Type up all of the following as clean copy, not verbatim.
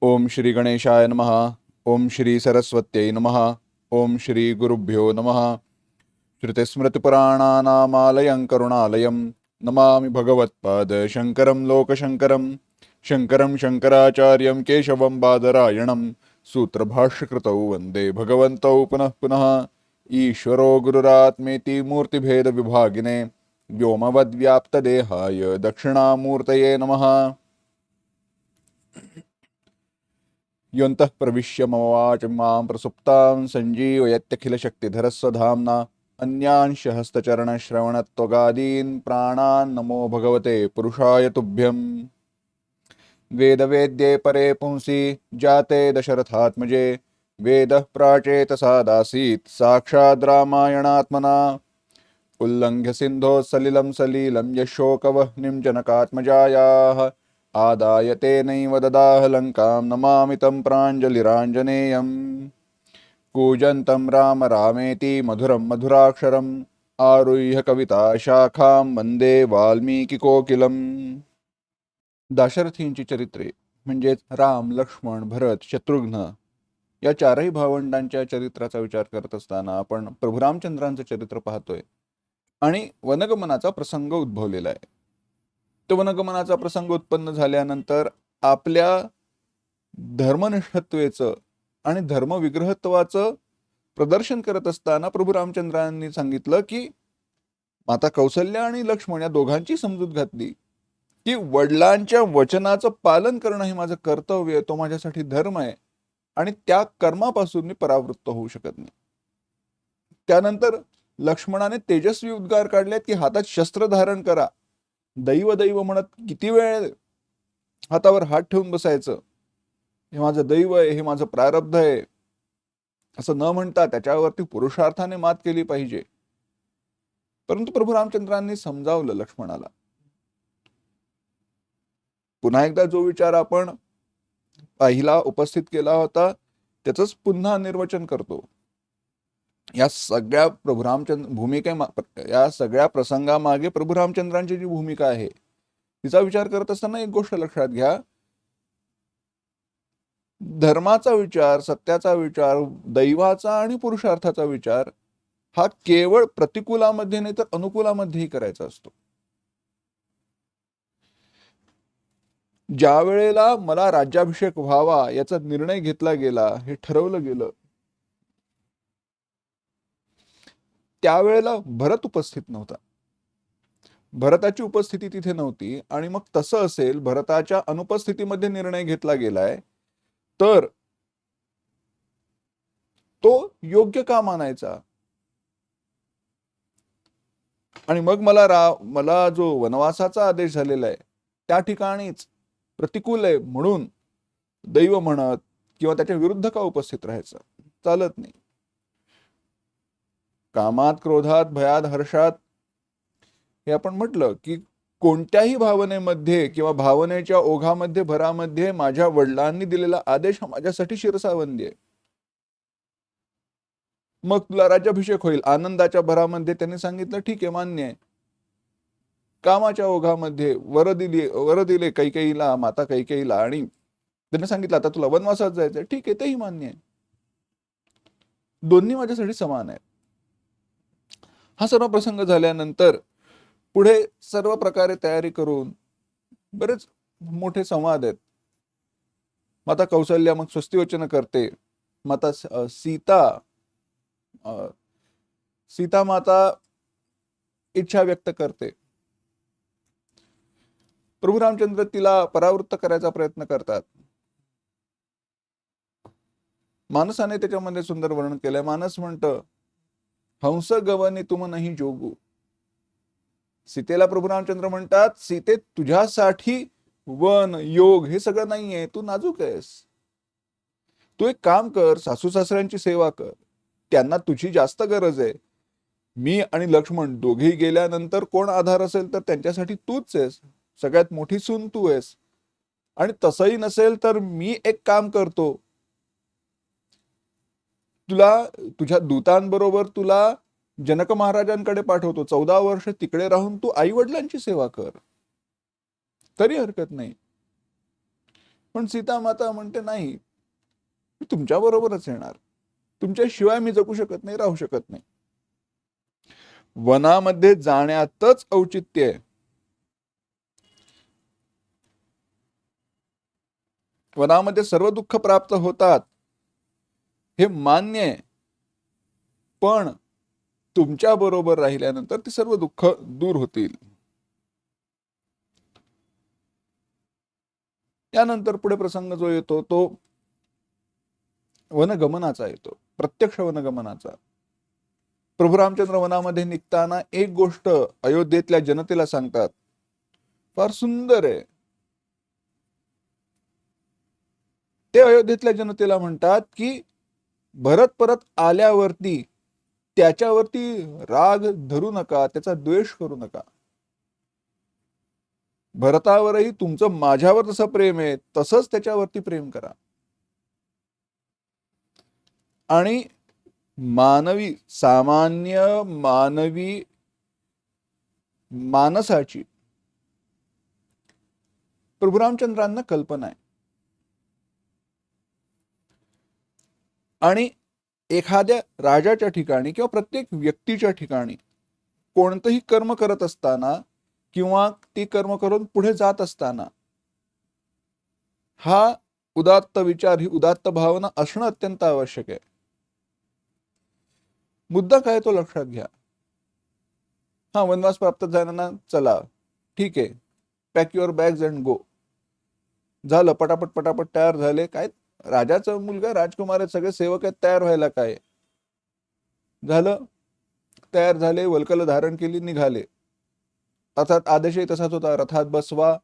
ओम श्री गणेशाय नमः. ओम श्री सरस्वत्यै नमः. ओम श्री गुरुभ्यो नमः. श्रुतिस्मृतिपुराणानामालयं करुणालयं नमामि भगवत्पाद शङ्करं लोकशङ्करं. शङ्करं शङ्कराचार्यं केशवं बादरायणं सूत्रभाष्यकृतौ वन्दे भगवन्तौ पुनः पुनः. ईश्वरो गुरुरात्मेति मूर्तिभेदविभागिने व्योमवद्व्याप्तदेहाय दक्षिणामूर्तये नमः. योऽन्तः प्रविश्य मम वाचं मां प्रसुप्तां सञ्जीवयत्यखिलशक्तिधरस्वधाम्ना अन्यांश हस्तचरणश्रवणत्वगादीन् प्राणान् नमो भगवते पुरुषाय तुभ्यम्. वेदवेद्ये परे पुंसि जाते दशरथात्मजे वेदः प्राचेतसादासीत् साक्षाद् रामायणात्मना. उल्लङ्घ्य सिन्धोः सलिलं सलीलं यशोकवह्निं जनकात्मजायाः आदाय तेनैव ददाह लङ्कां नमामि तं प्राञ्जलिराञ्जनेयम्. कूजन्तं राम रामेति मधुरं मधुराक्षरम् आरुह्य कविता शाखां वन्दे वाल्मीकिकोकिलम्. दाशरथींची चरित्रे म्हणजेच राम, लक्ष्मण, भरत, शत्रुघ्न या चारही भावंडांच्या चरित्राचा विचार करत असताना आपण प्रभू रामचंद्रांचं चरित्र पाहतोय आणि वनगमनाचा प्रसंग उद्भवलेला आहे. तो वनगमनाचा प्रसंग उत्पन्न झाल्यानंतर आपल्या धर्मनिष्ठत्वेचं आणि धर्मविग्रहत्वाचं प्रदर्शन करत असताना प्रभू रामचंद्रांनी सांगितलं की माता कौसल्या आणि लक्ष्मण या दोघांची समजूत घातली की वडिलांच्या वचनाचं पालन करणं हे माझं कर्तव्य आहे, तो माझ्यासाठी धर्म आहे आणि त्या कर्मापासून मी परावृत्त होऊ शकत नाही. त्यानंतर लक्ष्मणाने तेजस्वी उद्गार काढलेत की हातात शस्त्र धारण करा. दैव दैव म्हणत किती वेळ हातावर हात ठेवून बसायचं. हे माझं दैव आहे, हे माझं प्रारब्ध आहे असं न म्हणता त्याच्यावरती पुरुषार्थाने मात केली पाहिजे. परंतु प्रभू रामचंद्रांनी समजावलं लक्ष्मणाला. पुन्हा एकदा जो विचार आपण पहिला उपस्थित केला होता त्याचंच पुन्हा निर्वचन करतो. या सगळ्या प्रभू रामचंद्र भूमिके या सगळ्या प्रसंगामागे प्रभू रामचंद्रांची जी भूमिका आहे तिचा विचार करत असताना एक गोष्ट लक्षात घ्या. धर्माचा विचार, सत्याचा विचार, दैवाचा आणि पुरुषार्थाचा विचार हा केवळ प्रतिकूलामध्ये नाही तर अनुकूलामध्येही करायचा असतो. ज्या वेळेला मला राज्याभिषेक व्हावा याचा निर्णय घेतला गेला, हे ठरवलं गेलं, त्यावेळेला भरत उपस्थित नव्हता. भरताची उपस्थिती तिथे नव्हती आणि मग तसं असेल भरताच्या अनुपस्थितीमध्ये निर्णय घेतला गेलाय तर तो योग्य का मानायचा. आणि मग मला जो वनवासाचा आदेश झालेला आहे त्या ठिकाणीच प्रतिकूल आहे म्हणून दैव म्हणत किंवा त्याच्या विरुद्ध का उपस्थित राहायचं, चालत नाही. कामात, क्रोधात, भयात, हर्षात हे आपण म्हटलं की कोणत्याही भावनेमध्ये किंवा भावनेच्या ओघामध्ये भरामध्ये माझ्या वडिलांनी दिलेला आदेश हा माझ्यासाठी शिरसावंदी आहे. मग तुला राज्याभिषेक होईल, आनंदाच्या भरामध्ये त्यांनी सांगितलं ठीक आहे, मान्य आहे. कामाच्या ओघामध्ये वर दिले कैकेयीला, माता कैकेयीला आणि त्यांनी सांगितलं आता तुला वनवासात जायचंय, ठीक आहे, तेही मान्य आहे. दोन्ही माझ्यासाठी समान आहे. हा सर्व प्रसंग झाल्यानंतर पुढे सर्व प्रकारे तयारी करून बरेच मोठे संवाद आहेत. माता कौसल्या मग स्वस्तिवचन करते. माता सीता माता इच्छा व्यक्त करते. प्रभू रामचंद्र तिला परावृत्त करायचा प्रयत्न करतात. मानसाने त्याच्यामध्ये सुंदर वर्णन केलंय. मानस म्हणतं हंस गवनी तुम नाही जोगू. सीतेला प्रभू रामचंद्र म्हणतात सीते तुझ्यासाठी वन योग हे सगळं नाहीये, तू नाजूक आहेस. तू एक काम कर, सासू सासऱ्यांची सेवा कर, त्यांना तुझी जास्त गरज आहे. मी आणि लक्ष्मण दोघेही गेल्यानंतर कोण आधार असेल तर त्यांच्यासाठी तूच आहेस, सगळ्यात मोठी सून तू आहेस. आणि तसंही नसेल तर मी एक काम करतो, तुला तुझ्या दूतांबरोबर तुला जनक महाराजांकडे पाठवतो. 14 वर्ष तिकडे राहून तू आई वडिलांची सेवा कर, तरी हरकत नाही. पण सीता माता म्हणते नाही, मी तुमच्या बरोबरच येणार, तुमच्याशिवाय मी जगू शकत नाही, राहू शकत नाही. वनामध्ये जाण्यातच औचित्य आहे. वनामध्ये सर्व दुःख प्राप्त होतात हे मान्य आहे, पण तुमच्या बरोबर राहिल्यानंतर ती सर्व दुःख दूर होतील. त्यानंतर पुढे प्रसंग जो येतो तो वनगमनाचा येतो, प्रत्यक्ष वनगमनाचा. प्रभू रामचंद्र वनामध्ये निघताना एक गोष्ट अयोध्येतल्या जनतेला सांगतात, फार सुंदर आहे. ते अयोध्येतल्या जनतेला म्हणतात की भरत परत आल्यावरती त्याच्यावरती राग धरू नका, त्याचा द्वेष करू नका. भरतावरही तुमचं माझ्यावर जसं प्रेम आहे तसंच त्याच्यावरती प्रेम करा. आणि सामान्य मानवी मानसाची प्रभू रामचंद्रांना कल्पना आहे. आणि एखाद्या राजाच्या ठिकाणी किंवा प्रत्येक व्यक्तीच्या ठिकाणी कोणतंही कर्म करत असताना किंवा ती कर्म करून पुढे जात असताना हा उदात्त विचार, ही उदात्त भावना असणं अत्यंत आवश्यक आहे. मुद्दा काय तो लक्षात घ्या. हा, वनवास प्राप्त झाल्याना चला ठीक आहे, pack your bags and go. झालं, पटापट पटापट तयार झाले. काय राजाचा मुलगा, राजकुमार आहेत, सगळे सेवक आहेत, तयार व्हायला काय झालं. तयार झाले, वल्कल धारण केली, निघाले. अर्थात आदेशही तसाच होता, रथात बसवा,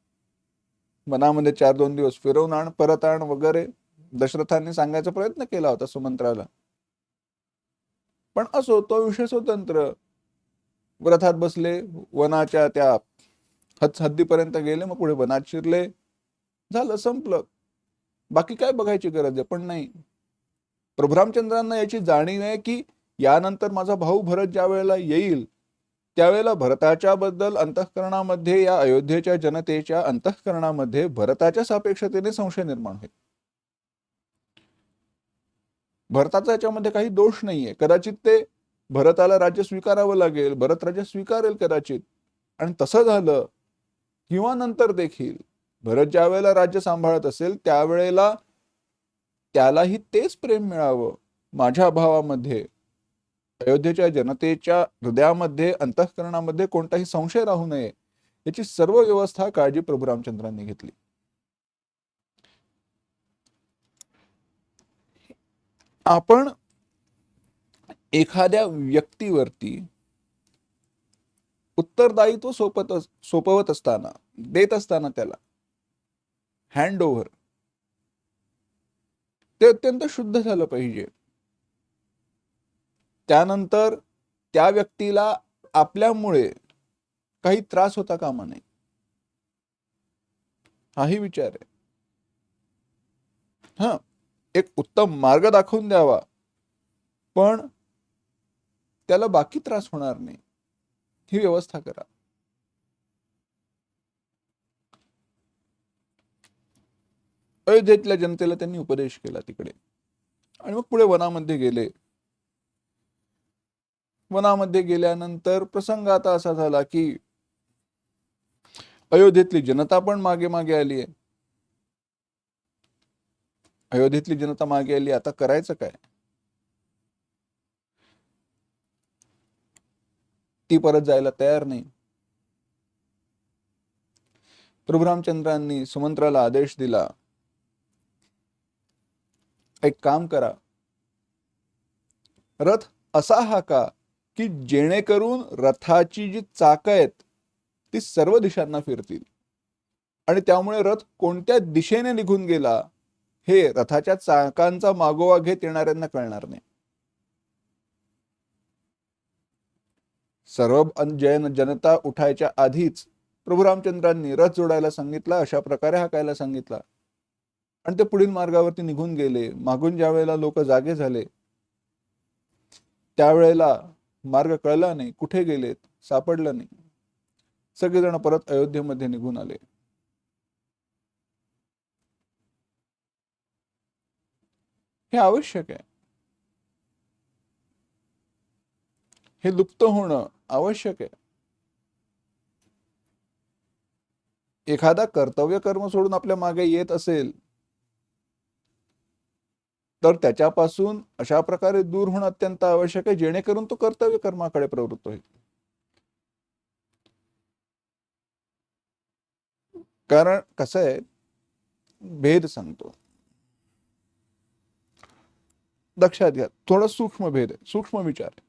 मनामध्ये 4-2 दिवस फिरवून आण, परत आण वगैरे. दशरथांनी सांगायचा प्रयत्न केला होता सुमंत्राला, पण असो, तो विषय स्वतंत्र. रथात बसले, वनाच्या त्या हद्दीपर्यंत गेले, मग पुढे वनात शिरले, झालं, संपलं. बाकी काय बघायची गरज आहे. पण नाही, प्रभू रामचंद्रांना याची जाणीव आहे की यानंतर माझा भाऊ भरत ज्या वेळेला येईल त्यावेळेला भरताच्या बद्दल अंतःकरणामध्ये, या अयोध्येच्या जनतेच्या अंतःकरणामध्ये भरताच्या सापेक्षतेने संशय निर्माण होईल. भरताचा याच्यामध्ये काही दोष नाहीये. कदाचित ते भरताला राज्य स्वीकारावं लागेल, भरत राज्य स्वीकारेल कदाचित, आणि तसं झालं किंवा नंतर देखील भरत ज्या वेळेला राज्य सांभाळत असेल त्यावेळेला त्यालाही तेच प्रेम मिळावं. माझ्या भावामध्ये, अयोध्येच्या जनतेच्या हृदयामध्ये, अंतःकरणामध्ये कोणताही संशय राहू नये, याची सर्व व्यवस्था, काळजी प्रभू रामचंद्रांनी घेतली. आपण एखाद्या व्यक्तीवरती उत्तरदायित्व सोपवत असताना, देत असताना, त्याला हँड ओव्हर, ते अत्यंत शुद्ध झालं पाहिजे. त्यानंतर त्या व्यक्तीला आपल्यामुळे काही त्रास होता कामा नये, हाही विचार आहे. हा, एक उत्तम मार्ग दाखवून द्यावा, पण त्याला बाकी त्रास होणार नाही, ही व्यवस्था करा. अयोध्येतल्या जनतेला त्यांनी उपदेश केला तिकडे, आणि मग पुढे वनामध्ये गेले. वनामध्ये गेल्यानंतर प्रसंग आता असा झाला की अयोध्येतली जनता पण मागे मागे आली आहे. अयोध्येतली जनता मागे आली, आता करायचं काय? ती परत जायला तयार नाही. प्रभू रामचंद्रांनी सुमंत्राला आदेश दिला, एक काम करा, रथ असा हाका की जेणेकरून रथाची जी चाक आहेत ती सर्व दिशांना फिरतील, आणि त्यामुळे रथ कोणत्या दिशेने निघून गेला हे रथाच्या चाकांचा मागोवा घेत येणाऱ्यांना कळणार नाही. सर्व जनता उठायच्या आधीच प्रभू रामचंद्रांनी रथ जोडायला सांगितला, अशा प्रकारे हाकायला सांगितला, आणि ते पुढील मार्गावरती निघून गेले. मागून ज्या वेळेला लोक जागे झाले त्यावेळेला मार्ग कळला नाही, कुठे गेलेत सापडलं नाही. सगळेजण परत अयोध्येमध्ये निघून आले. हे आवश्यक आहे. हे लुप्त होणं आवश्यक आहे. एखादा कर्तव्य कर्म सोडून आपल्या मागे येत असेल तर त्याच्यापासून अशा प्रकारे दूर होणं अत्यंत आवश्यक आहे जेणेकरून तो कर्तव्य कर्माकडे प्रवृत्त होईल. कारण कसं आहे, भेद सांगतो, लक्षात घ्या, थोडा सूक्ष्म भेद आहे, सूक्ष्म विचार.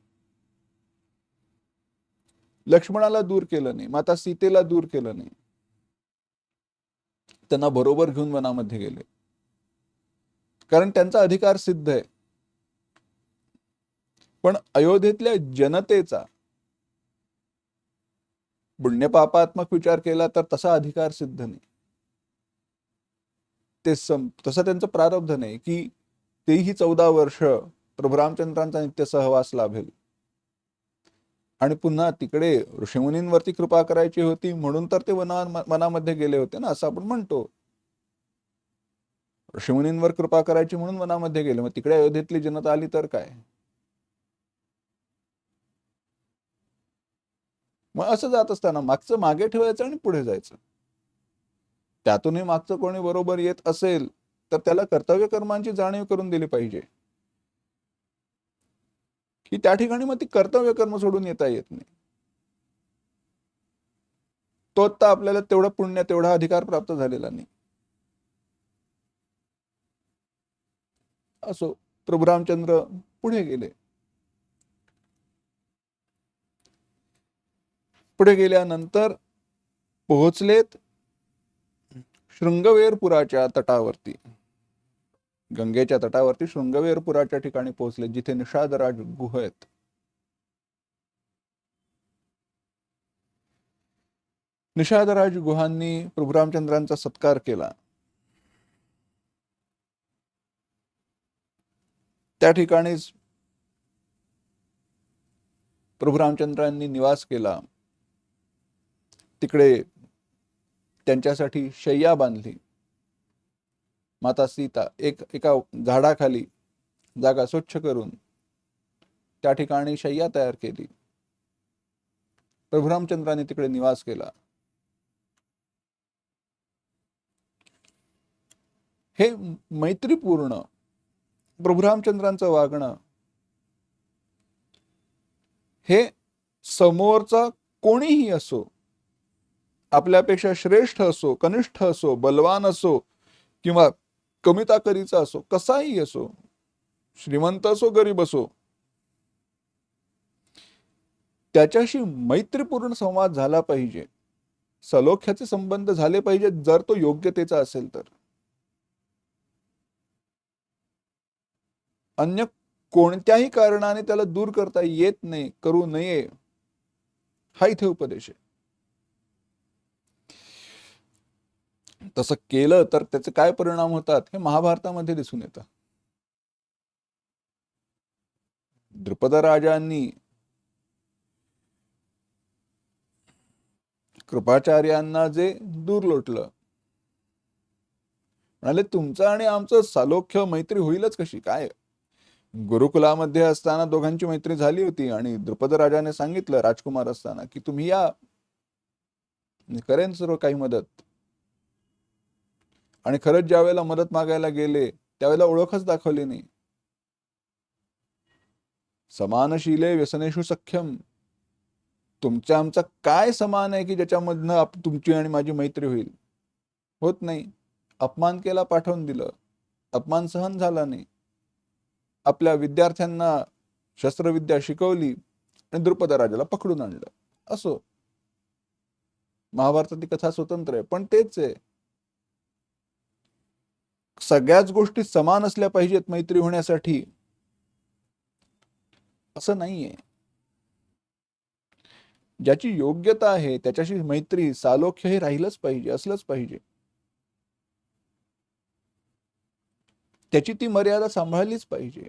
लक्ष्मणाला दूर केलं नाही, माता सीतेला दूर केलं नाही, त्यांना बरोबर घेऊन वनामध्ये गेले, कारण त्यांचा अधिकार सिद्ध आहे. पण अयोध्येतल्या जनतेचा पुण्यपापात्मक विचार केला तर तसा अधिकार सिद्ध नाही. तसं त्यांचं प्रारब्ध नाही की तेही 14 वर्ष प्रभू रामचंद्रांचा नित्य सहवास लाभेल आणि पुन्हा तिकडे ऋषीमुनींवरती कृपा करायची होती म्हणून तर ते वनामध्ये गेले होते ना, असं आपण म्हणतो. ऋषीमुनींवर कृपा करायची म्हणून वनामध्ये गेले, मग तिकडे अयोध्येतली जनता आली तर काय. मग असं जात असताना मागचं मागे ठेवायचं आणि पुढे जायचं. त्यातूनही मागचं कोणी बरोबर येत असेल तर त्याला कर्तव्य कर्मांची जाणीव करून दिली पाहिजे की त्या ठिकाणी मग ती कर्तव्य कर्म सोडून येता येत नाही. तो आता आपल्याला तेवढं पुण्य तेवढा अधिकार प्राप्त झालेला नाही. असो, प्रभू रामचंद्र पुढे गेले. पुढे गेल्यानंतर पोहोचलेत शृंगवेरपुराच्या तटावरती. गंगेच्या तटावरती शृंगवेरपुराच्या ठिकाणी पोहोचले जिथे निषादराज गुहा आहेत. निषादराज गुहांनी प्रभू रामचंद्रांचा सत्कार केला. त्या ठिकाणीच प्रभू रामचंद्रांनी निवास केला. तिकडे त्यांच्यासाठी शय्या बांधली. माता सीता एका झाडाखाली जागा स्वच्छ करून त्या ठिकाणी शय्या तयार केली. प्रभू रामचंद्रांनी तिकडे निवास केला. हे मैत्रीपूर्ण प्रभू रामचंद्रांचं वागणं हे समोरचा कोणीही असो, आपल्यापेक्षा श्रेष्ठ असो, कनिष्ठ असो, बलवान असो किंवा कमी ताकदीचा असो, कसाही असो, श्रीमंत असो गरीब असो, त्याच्याशी मैत्रीपूर्ण संवाद झाला पाहिजे. सलोख्याचे संबंध झाले पाहिजेत जर तो योग्यतेचा असेल तर. अन्य कोणत्याही कारणाने त्याला दूर करता येत नाही, करू नये, हा इथे उपदेश आहे. तसं केलं तर त्याचे काय परिणाम होतात हे महाभारतामध्ये दिसून येतं. द्रुपद राजांनी कृपाचार्यांना जे दूर लोटलं, म्हणाले तुमचं आणि आमचं सलोख्य मैत्री होईलच कशी काय. गुरुकुलामध्ये असताना दोघांची मैत्री झाली होती आणि द्रुपद राजाने सांगितलं राजकुमार असताना की तुम्ही या, करेन सर्व काही मदत. आणि खरंच ज्या वेळेला मदत मागायला गेले त्यावेळेला ओळखच दाखवली नाही. समानशीले व्यसनेषु सख्यम, तुमच्या आमचा काय समान आहे की ज्याच्यामधनं तुमची आणि माझी मैत्री होईल. होत नाही. अपमान केला, पाठवून दिलं. अपमान सहन झाला नाही. आपल्या विद्यार्थ्यांना शस्त्रविद्या शिकवली आणि द्रुपद राजाला पकडून आणलं. असो, महाभारताची कथा स्वतंत्र आहे, पण तेच आहे, सगळ्याच गोष्टी समान असल्या पाहिजेत मैत्री होण्यासाठी असं नाहीये. ज्याची योग्यता आहे त्याच्याशी मैत्री, सालोख्य हे राहिलंच पाहिजे, असलंच पाहिजे. त्याची ती मर्यादा सांभाळलीच पाहिजे.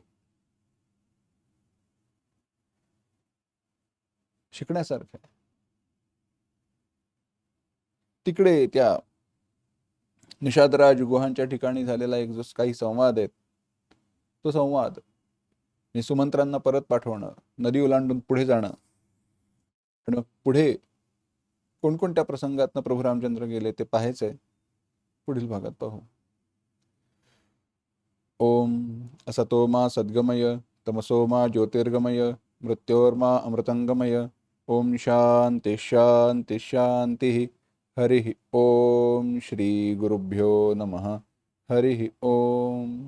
शिकण्यासारखं आहे. तिकडे त्या निषादराज गुहांच्या ठिकाणी झालेला एक जो काही संवाद आहे तो संवाद आणि सुमंत्रांना परत पाठवणं, नदी ओलांडून पुढे जाणं आणि मग पुढे कोणकोणत्या प्रसंगातनं प्रभू रामचंद्र गेले ते पाहायचंय. पुढील भागात पाहू. ओम असतो मा सद्गमय तमसो मा ज्योतिर्गमय मृत्योर्मा अमृतंगमय. ओम शांती शांती शांती. हरि ओम. श्री गुरुभ्यो नमः. हरि ओम.